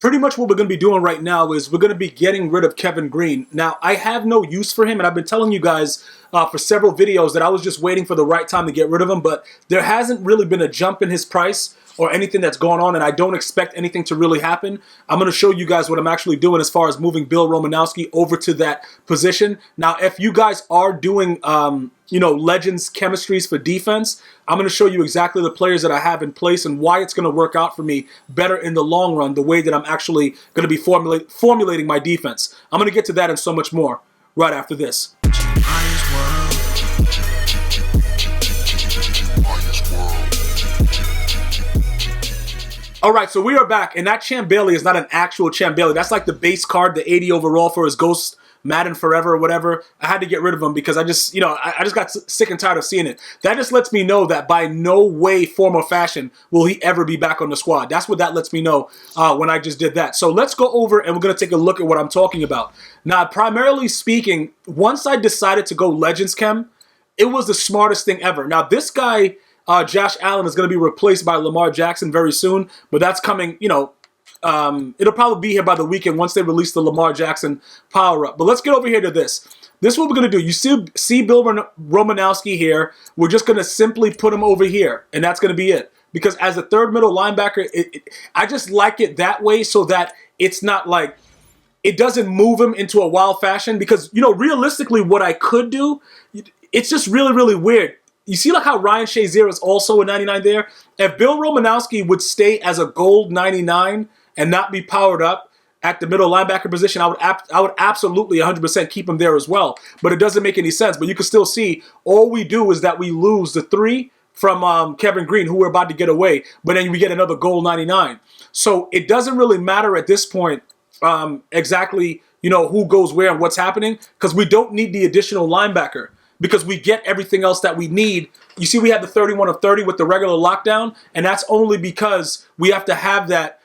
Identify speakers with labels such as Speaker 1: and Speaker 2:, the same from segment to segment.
Speaker 1: pretty much what we're going to be doing right now is we're going to be getting rid of Kevin Greene. Now, I have no use for him, and I've been telling you guys for several videos that I was just waiting for the right time to get rid of him, but there hasn't really been a jump in his price or anything that's going on, and I don't expect anything to really happen. I'm going to show you guys what I'm actually doing as far as moving Bill Romanowski over to that position. Now, if you guys are doing, you know, Legends chemistries for defense, I'm going to show you exactly the players that I have in place and why it's going to work out for me better in the long run, the way that I'm actually going to be formulating my defense. I'm going to get to that and so much more right after this. All right, so we are back, and that Champ Bailey is not an actual Champ Bailey. That's like the base card, the 80 overall for his Ghost Madden Forever or whatever. I had to get rid of him because I just, you know, I just got sick and tired of seeing it. That just lets me know that by no way, form, or fashion will he ever be back on the squad. That's what that lets me know when I just did that. So let's go over and we're going to take a look at what I'm talking about. Now, primarily speaking, once I decided to go Legends Chem, it was the smartest thing ever. Now, this guy, Josh Allen, is going to be replaced by Lamar Jackson very soon, but that's coming, you know, it'll probably be here by the weekend once they release the Lamar Jackson power-up. But let's get over here to this. This is what we're going to do. You see Bill Romanowski here. We're just going to simply put him over here, and that's going to be it. Because as a third middle linebacker, I just like it that way so that it's not like, it doesn't move him into a wild fashion. Because, you know, realistically, what I could do, it's just really, really weird. You see like how Ryan Shazier is also a 99 there? If Bill Romanowski would stay as a gold 99 and not be powered up at the middle linebacker position, I would absolutely 100% keep him there as well. But it doesn't make any sense. But you can still see all we do is that we lose the 3 from Kevin Greene, who we're about to get away. But then we get another gold 99. So it doesn't really matter at this point exactly, you know, who goes where and what's happening, because we don't need the additional linebacker, because we get everything else that we need. You see we have the 31 of 30 with the regular lockdown, and that's only because we have to have that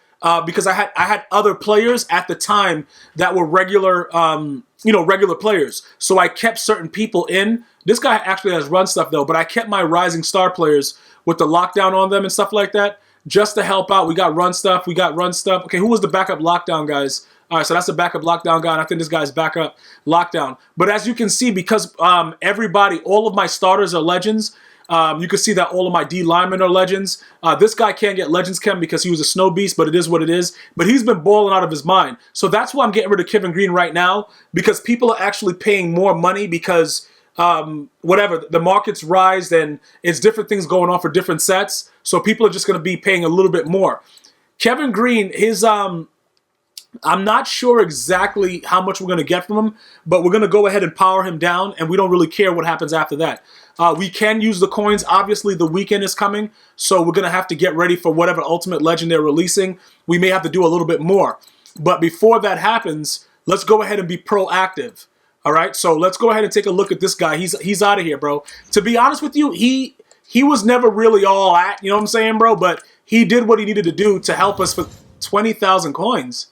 Speaker 1: because I had other players at the time that were regular, you know, regular players. So I kept certain people in. This guy actually has run stuff though, but I kept my rising star players with the lockdown on them and stuff like that just to help out. We got run stuff. Okay, who was the backup lockdown, guys? All right, so that's the backup lockdown guy, and I think this guy's backup lockdown. But as you can see, because everybody, all of my starters are legends, you can see that all of my D linemen are legends. This guy can't get Legends Chem because he was a snow beast, but it is what it is. But he's been balling out of his mind. So that's why I'm getting rid of Kevin Greene right now, because people are actually paying more money because whatever, the markets rise and it's different things going on for different sets. So people are just going to be paying a little bit more. Kevin Greene, his... I'm not sure exactly how much we're going to get from him, but we're going to go ahead and power him down, and we don't really care what happens after that. We can use the coins. Obviously, the weekend is coming, so we're going to have to get ready for whatever Ultimate Legend they're releasing. We may have to do a little bit more. But before that happens, let's go ahead and be proactive. All right, so let's go ahead and take a look at this guy. He's out of here, bro. To be honest with you, he was never really all at, you know what I'm saying, bro? But he did what he needed to do to help us for 20,000 coins.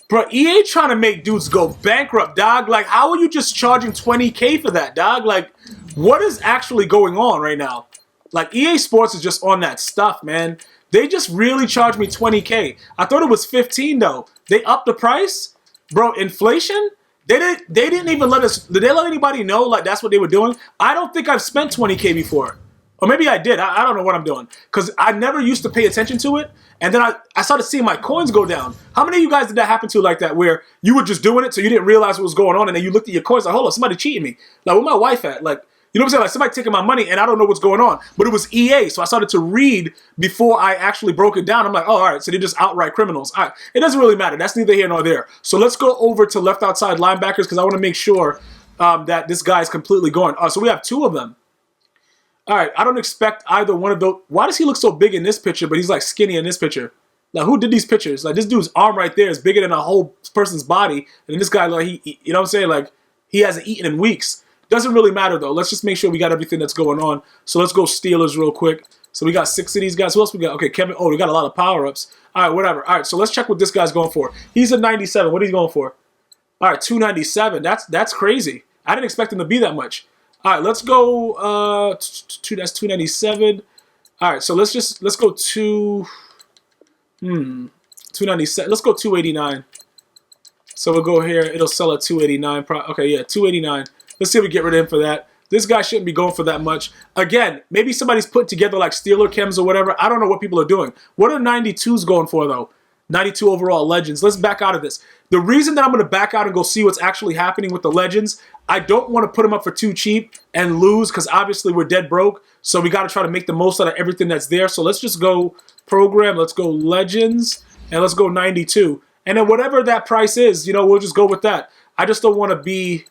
Speaker 1: Bro, EA trying to make dudes go bankrupt, dog. Like, how are you just charging 20K for that, dog? Like, what is actually going on right now? Like, EA Sports is just on that stuff, man. They just really charged me 20K. I thought it was 15, though. They upped the price? Bro, inflation? They didn't even let us... Did they let anybody know, like, that's what they were doing? I don't think I've spent 20K before. Or maybe I did. I don't know what I'm doing. Because I never used to pay attention to it. And then I started seeing my coins go down. How many of you guys did that happen to like that, where you were just doing it so you didn't realize what was going on, and then you looked at your coins like, hold on, somebody cheating me. Like, where my wife at? Like, you know what I'm saying? Like, somebody taking my money, and I don't know what's going on. But it was EA, so I started to read before I actually broke it down. I'm like, oh, all right, so they're just outright criminals. All right, it doesn't really matter. That's neither here nor there. So let's go over to left outside linebackers, because I want to make sure that this guy is completely gone. So we have 2 of them. All right, I don't expect either one of those. Why does he look so big in this picture, but he's like skinny in this picture? Like, who did these pictures? Like, this dude's arm right there is bigger than a whole person's body. And this guy, like, he you know what I'm saying? Like, he hasn't eaten in weeks. Doesn't really matter, though. Let's just make sure we got everything that's going on. So let's go Steelers real quick. So we got 6 of these guys. Who else we got? Okay, Kevin. Oh, we got a lot of power-ups. All right, whatever. All right, so let's check what this guy's going for. He's a 97. What are you going for? All right, 297. That's crazy. I didn't expect him to be that much. All right, let's go. That's 297. All right, so let's go to... 297. Let's go 289. So we'll go here. It'll sell at 289. Okay, yeah, 289. Let's see if we get rid of him for that. This guy shouldn't be going for that much. Again, maybe somebody's putting together like Steeler chems or whatever. I don't know what people are doing. What are 92s going for, though? 92 overall Legends. Let's back out of this. The reason that I'm going to back out and go see what's actually happening with the Legends, I don't want to put them up for too cheap and lose because obviously we're dead broke. So we got to try to make the most out of everything that's there. So let's just go program. Let's go Legends and let's go 92. And then whatever that price is, you know, we'll just go with that. I just don't want to be...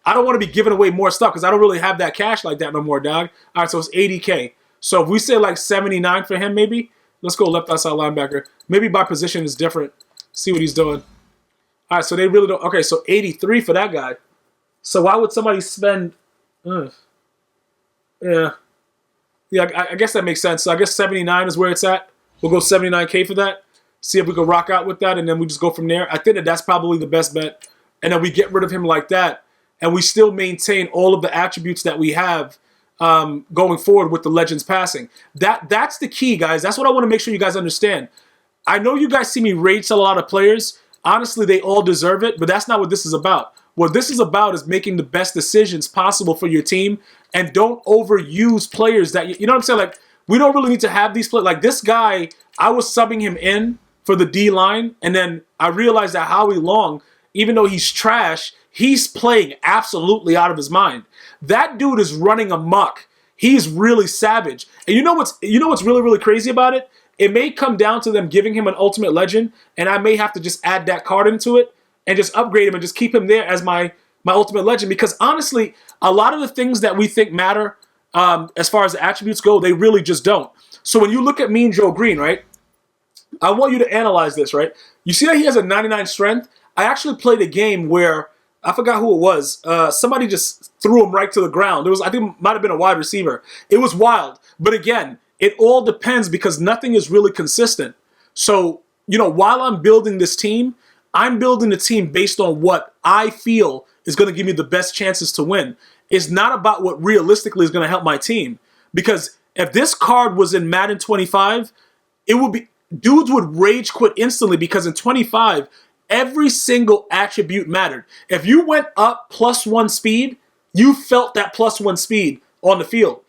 Speaker 1: I don't want to be giving away more stuff because I don't really have that cash like that no more, dog. All right, so it's 80K. So if we say like 79 for him, maybe. Let's go left outside linebacker. Maybe by position is different. See what he's doing. All right, so they really don't. Okay, so 83 for that guy. So why would somebody spend? Yeah, I guess that makes sense. So I guess 79 is where it's at. We'll go 79K for that. See if we can rock out with that, and then we just go from there. I think that that's probably the best bet. And then we get rid of him like that, and we still maintain all of the attributes that we have going forward with the Legends passing. That's the key, guys. That's what I want to make sure you guys understand. I know you guys see me rage sell a lot of players. Honestly, they all deserve it, but that's not what this is about. What this is about is making the best decisions possible for your team, and don't overuse players that, you know what I'm saying? Like, we don't really need to have these players. Like, this guy, I was subbing him in for the D-line, and then I realized that Howie Long, even though he's trash, he's playing absolutely out of his mind. That dude is running amok. He's really savage. And you know what's really, really crazy about it? It may come down to them giving him an Ultimate Legend, and I may have to just add that card into it and just upgrade him and just keep him there as my Ultimate Legend. Because honestly, a lot of the things that we think matter as far as the attributes go, they really just don't. So when you look at Mean Joe Greene, right? I want you to analyze this, right? You see that he has a 99 strength? I actually played a game where, I forgot who it was. Somebody just threw him right to the ground. I think it might have been a wide receiver. It was wild. But again, it all depends because nothing is really consistent. So, you know, while I'm building this team, I'm building the team based on what I feel is going to give me the best chances to win. It's not about what realistically is going to help my team. Because if this card was in Madden 25, it would be, dudes would rage quit instantly because in 25, every single attribute mattered. If you went up +1 speed, you felt that +1 speed on the field.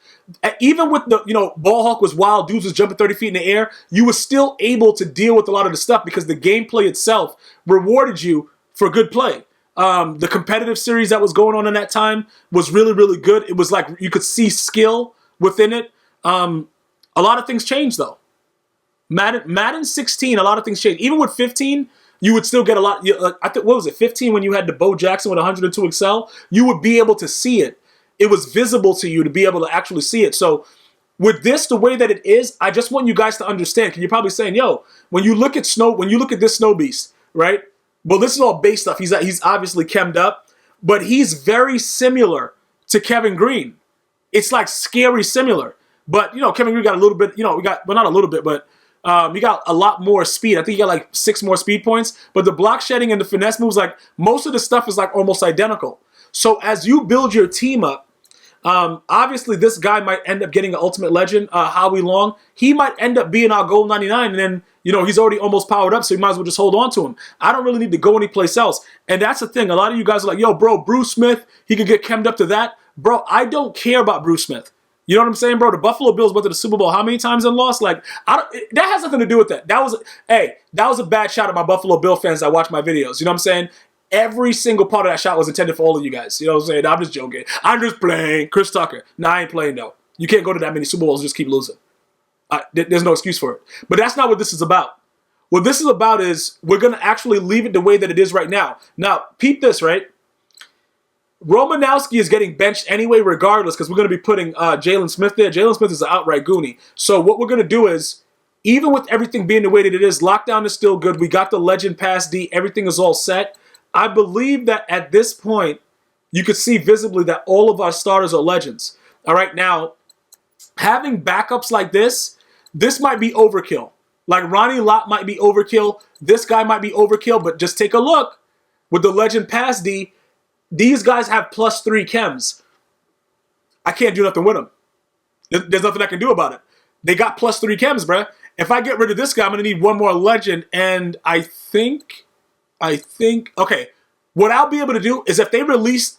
Speaker 1: Even with the, you know, ball hawk was wild, dudes was jumping 30 feet in the air, you were still able to deal with a lot of the stuff because the gameplay itself rewarded you for good play. The competitive series that was going on in that time was really, really good. It was like you could see skill within it. A lot of things changed, though. Madden 16, a lot of things changed. Even with 15, you would still get a lot. I think, what was it, 15 when you had the Bo Jackson with 102 Excel? You would be able to see it. It was visible to you to be able to actually see it. So with this, the way that it is, I just want you guys to understand. Because you're probably saying, yo, when you look at this Snow Beast, right? Well, this is all base stuff. He's obviously chemmed up, but he's very similar to Kevin Greene. It's like scary similar. But, you know, Kevin Greene got a little bit, you know, not a little bit, but he got a lot more speed. I think he got like 6 more speed points. But the block shedding and the finesse moves, like most of the stuff is like almost identical. So as you build your team up, obviously this guy might end up getting an Ultimate Legend, Howie Long. He might end up being our gold 99, and then, you know, he's already almost powered up, so you might as well just hold on to him. I don't really need to go anyplace else. And that's the thing. A lot of you guys are like, yo, bro, Bruce Smith, he could get chemmed up to that. Bro, I don't care about Bruce Smith. You know what I'm saying, bro? The Buffalo Bills went to the Super Bowl how many times and lost? Like, that has nothing to do with that. That was a bad shot at my Buffalo Bill fans that watch my videos. You know what I'm saying? Every single part of that shot was intended for all of you guys. You know what I'm saying? I'm just joking. I'm just playing. Chris Tucker. Nah, I ain't playing, though. You can't go to that many Super Bowls and just keep losing. There's no excuse for it. But that's not what this is about. What this is about is we're going to actually leave it the way that it is right now. Now, peep this, right? Romanowski is getting benched anyway regardless because we're going to be putting Jalen Smith there. Jalen Smith is an outright goonie. So what we're going to do is, even with everything being the way that it is, lockdown is still good. We got the Legend Pass D. Everything is all set. I believe that at this point, you could see visibly that all of our starters are legends. All right, now, having backups like this might be overkill. Like Ronnie Lott might be overkill. This guy might be overkill, but just take a look. With the Legend Pass D, these guys have +3 chems. I can't do nothing with them. There's nothing I can do about it. They got +3 chems, bruh. if I get rid of this guy, I'm going to need one more legend. And I think, okay, what I'll be able to do is if they release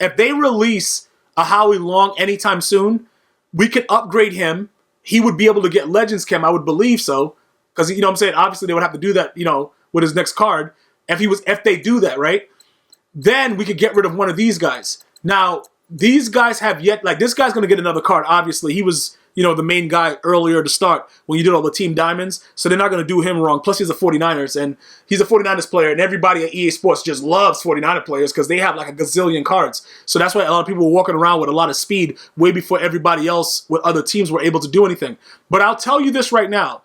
Speaker 1: a Howie Long anytime soon, we could upgrade him. He would be able to get Legends Chem, I would believe so. Because, you know what I'm saying, obviously they would have to do that, you know, with his next card. If they do that, right? Then we could get rid of one of these guys. Now, these guys have yet, like, this guy's going to get another card, obviously. He was, you know, the main guy earlier to start when you did all the Team Diamonds. So they're not going to do him wrong. Plus, he's a 49ers, and he's a 49ers player, and everybody at EA Sports just loves 49er players because they have, like, a gazillion cards. So that's why a lot of people were walking around with a lot of speed way before everybody else with other teams were able to do anything. But I'll tell you this right now.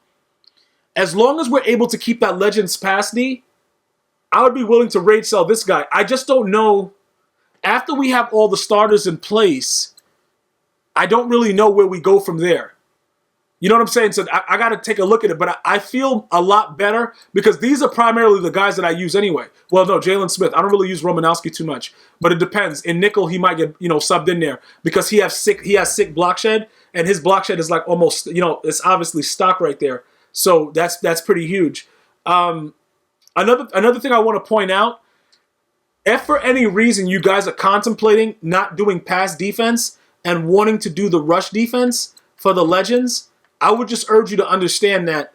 Speaker 1: As long as we're able to keep that Legends capacity, I would be willing to raid sell this guy. I just don't know. After we have all the starters in place, I don't really know where we go from there. You know what I'm saying? So I got to take a look at it, but I feel a lot better because these are primarily the guys that I use anyway. Well, no, Jalen Smith. I don't really use Romanowski too much, but it depends. In nickel, he might get, you know, subbed in there because he has sick block shed, and his block shed is like almost, you know, it's obviously stock right there. So that's pretty huge. Another thing I want to point out, if for any reason you guys are contemplating not doing pass defense and wanting to do the rush defense for the Legends, I would just urge you to understand that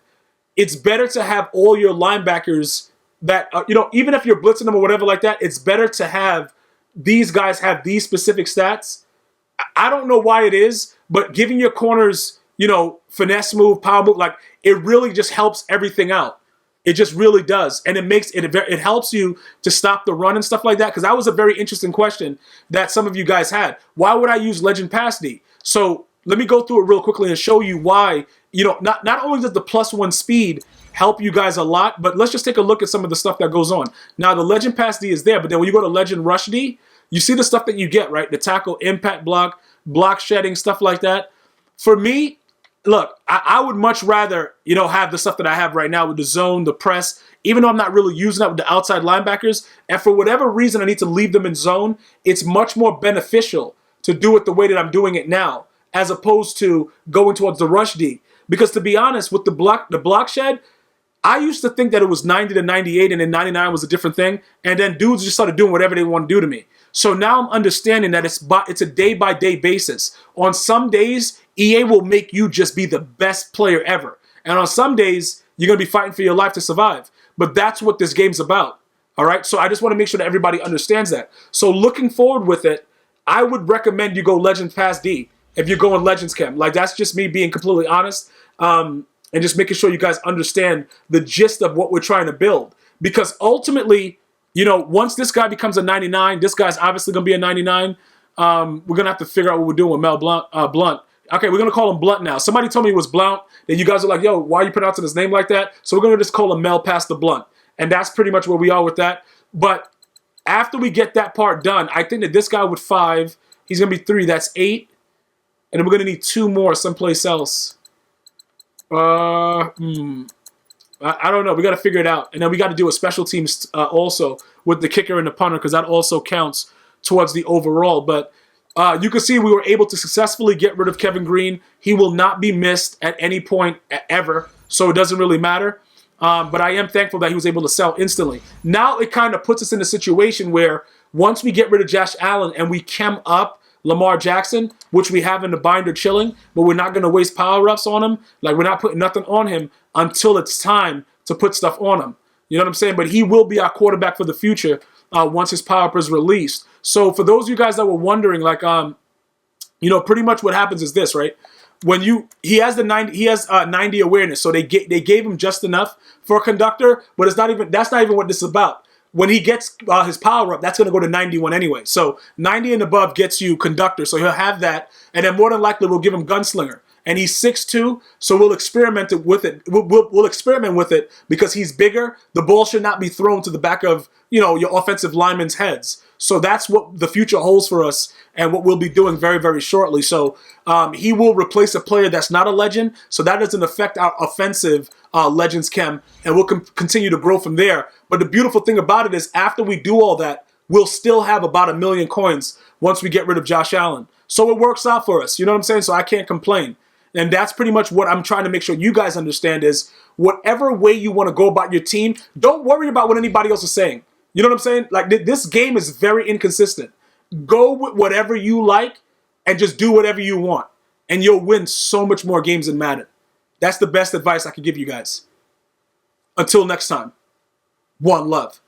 Speaker 1: it's better to have all your linebackers that, you know, even if you're blitzing them or whatever like that, it's better to have these guys have these specific stats. I don't know why it is, but giving your corners, you know, finesse move, power move, like, it really just helps everything out. It just really does. And it helps you to stop the run and stuff like that. Because that was a very interesting question that some of you guys had. Why would I use Legend Pass D? So let me go through it real quickly and show you why. You know, not only does the +1 speed help you guys a lot, but let's just take a look at some of the stuff that goes on. Now, the Legend Pass D is there, but then when you go to Legend Rush D, you see the stuff that you get, right? The tackle, impact block, block shedding, stuff like that. For me, look, I would much rather, you know, have the stuff that I have right now with the zone, the press, even though I'm not really using that with the outside linebackers. And for whatever reason I need to leave them in zone, it's much more beneficial to do it the way that I'm doing it now, as opposed to going towards the rush D. Because to be honest, with the block shed, I used to think that it was 90 to 98 and then 99 was a different thing. And then dudes just started doing whatever they want to do to me. So now I'm understanding that it's a day-by-day basis. On some days, EA will make you just be the best player ever. And on some days, you're going to be fighting for your life to survive. But that's what this game's about. All right? So I just want to make sure that everybody understands that. So looking forward with it, I would recommend you go Legends Pass D if you're going Legends Chem. Like, that's just me being completely honest. And just making sure you guys understand the gist of what we're trying to build. Because ultimately, you know, once this guy becomes a 99, this guy's obviously going to be a 99. We're going to have to figure out what we're doing with Mel Blunt. Okay, we're going to call him Blunt now. Somebody told me it was Blount. And you guys are like, yo, why are you pronouncing his name like that? So we're going to just call him Mel past the Blunt. And that's pretty much where we are with that. But after we get that part done, I think that this guy with 5, he's going to be 3. That's 8. And then we're going to need 2 more someplace else. I don't know. We got to figure it out. And then we got to do a special teams also with the kicker and the punter, because that also counts towards the overall. But you can see we were able to successfully get rid of Kevin Greene. He will not be missed at any point ever, so it doesn't really matter. But I am thankful that he was able to sell instantly. Now it kind of puts us in a situation where once we get rid of Josh Allen and we chem up Lamar Jackson, which we have in the binder chilling, but we're not going to waste power-ups on him. Like, we're not putting nothing on him until it's time to put stuff on him. You know what I'm saying? But he will be our quarterback for the future once his power-up is released. So for those of you guys that were wondering, like, you know, pretty much what happens is this, right? When he has 90 awareness, so they gave him just enough for a conductor, but that's not even what this is about. When he gets his power up, that's going to go to 91 anyway. So 90 and above gets you conductor. So he'll have that. And then more than likely we'll give him gunslinger. And he's 6'2", so we'll experiment with it. We'll experiment with it because he's bigger. The ball should not be thrown to the back of, you know, your offensive linemen's heads. So that's what the future holds for us and what we'll be doing very, very shortly. So he will replace a player that's not a legend. So that doesn't affect our offensive Legends Chem. And we'll continue to grow from there. But the beautiful thing about it is after we do all that, we'll still have about 1 million coins once we get rid of Josh Allen. So it works out for us. You know what I'm saying? So I can't complain. And that's pretty much what I'm trying to make sure you guys understand is whatever way you want to go about your team, don't worry about what anybody else is saying. You know what I'm saying? Like, this game is very inconsistent. Go with whatever you like and just do whatever you want. And you'll win so much more games in Madden. That's the best advice I can give you guys. Until next time, one love.